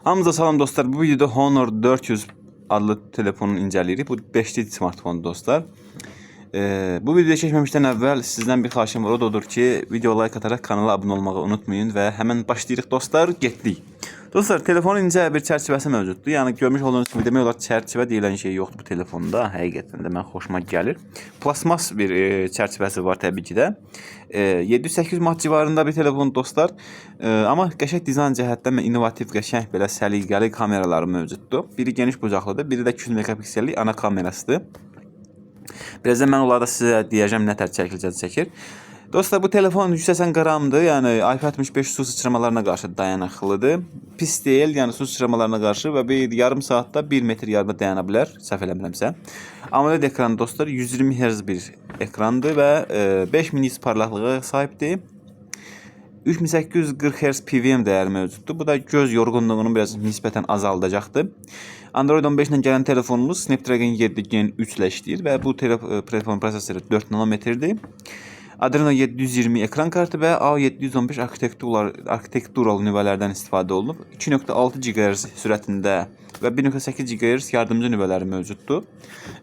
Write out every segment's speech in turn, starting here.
Hamınıza salam dostlar. Bu videoda Honor 400 adlı telefonun inceleyirik. Bu 5'li smartfon dostlar. Bu videoya keçməmişdən əvvəl sizdən bir xahişim var. O da odur ki, video like ataraq kanala abunə olmağı unutmayın və həmən başlayırıq dostlar, getdik. Dostlar, telefonun incə bir çərçivəsi mövcuddur. Yəni görmüş olduğunuz kimi demək olar çərçivə deyilən şey yoxdur bu telefonda. Həqiqətən də mən xoşuma gəlir. Plasmas bir çərçivəsi var təbii ki də. 700-800 manat civarında bir telefon dostlar. Amma qəşəng dizayn cəhətdən innovativ, qəşəng belə səliqəli kameraları mövcuddur. Biri geniş bucaqlıdır, biri də 200 megapiksellik ana kamerasıdır. Birazdan mən onlarda sizə deyəcəm nə tər çəkiləcək çəkir. Dostlar, bu telefon 180 qramdır. Yəni IP65 su sıçramalarına qarşı dayanıqlıdır. Pis deyil, yəni su sıçramalarına qarşı və bir yarım saatda 1 metr yarıma dayana bilər, səhv eləmirəmsə. AMOLED ekranı dostlar 120 Hz bir ekrandır və 5000 nits parlaqlığa sahibdir. 3840 Hz PWM dəyəri mövcuddur. Bu da göz yorğunluğunu biraz nisbətən azaldacaqdır. Android 15 ilə gələn telefonumuz Snapdragon 7 Gen 3 ilə işləyir və bu telefon prosesoru 4 nanometrdir. Adreno 720 ekran kartı və A715 arxitekturalı nüvələrdən istifadə olunub. 2.6 GHz sürətində və 1.8 GHz yardımcı nüvələri mövcuddur.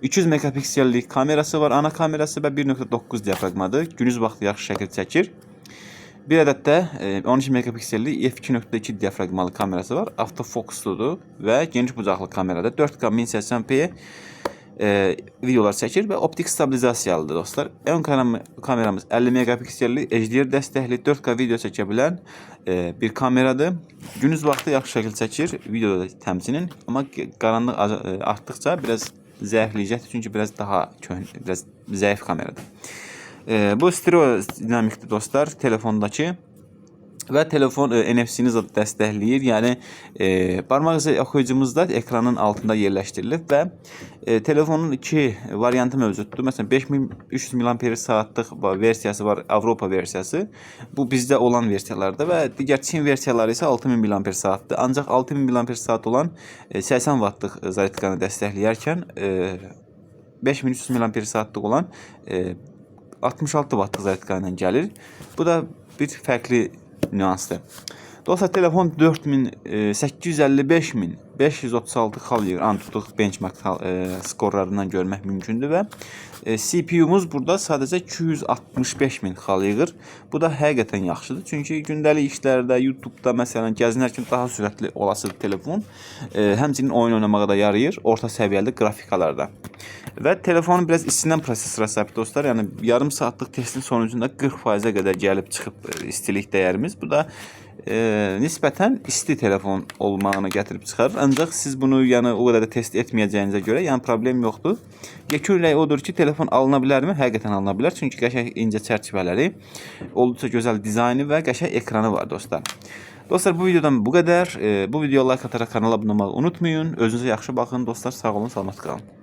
200 megapiksellik kamerası var, ana kamerası və 1.9 diafragmadır. Gündüz vaxtı yaxşı şəkil çəkir. Bir ədəd də 12 megapiksellik f2.2 diafragmalı kamerası var. Autofokusludur və geniş bucaqlı kamerada 4K 1080p videolar çəkir və optik stabilizasiyalıdır dostlar. Ön kameramız 50 megapiksellik HDR dəstəkli 4K video çəkə bilən bir kameradır. Gündüz vaxtı yaxşı şəkil çəkir videoda təmsinin, amma qaranlıq artdıqca biraz zəifləyəcəkdir çünki biraz daha biraz zəif kameradır. Bu stereo dinamikdir dostlar telefondakı və telefon NFC-ni dəstəkləyir. Yəni barmaq izi oxuyucumuzda ekranın altında yerləşdirilib və telefonun iki variantı mövcuddur. Məsələn 5300 mAh versiyası var, Avropa versiyası. Bu bizdə olan versiyalarda və digər Çin versiyaları isə 6000 mAh-dır. Ancaq 6000 mAh olan 80 W'lıq zaryadkanı dəstəkləyərkən 5300 mAh olan 66 W'lıq zaryadka ilə gəlir. Bu da bir fərqli nüansdır. Dostlar, telefon 4855.536 xal yığır. Antutuq benchmark skorlarından görmək mümkündür və CPU-muz burada sadəcə 265.000 xal yığır. Bu da həqiqətən yaxşıdır. Çünki gündəlik işlərdə, YouTube-da məsələn gəzinərkən daha sürətli olası telefon həmçinin oyun oynamağa da yarayır, orta səviyyəli qrafikalarda. Və telefonun biraz istidən prosesora sahib dostlar. Yəni yarım saatlıq testin sonucunda 40%-ə qədər gəlib çıxıb istilik dəyərimiz. Bu da nisbətən isti telefon olmağını gətirib çıxarır. Ancaq siz bunu yəni o qədər də test etməyəcəyinizə görə yəni problem yoxdur. Yekun rəy odur ki, telefon alına bilərmi? Həqiqətən alına bilər. Çünki qəşəng incə çərçivələri, olduqca gözəl dizaynı və qəşəng ekranı var dostlar. Dostlar, bu videodan bu qədər. Bu videoya like ataraq kanala abunə olmağı unutmayın. Özünüzə yaxşı baxın dostlar. Sağ olun, salamat qalın.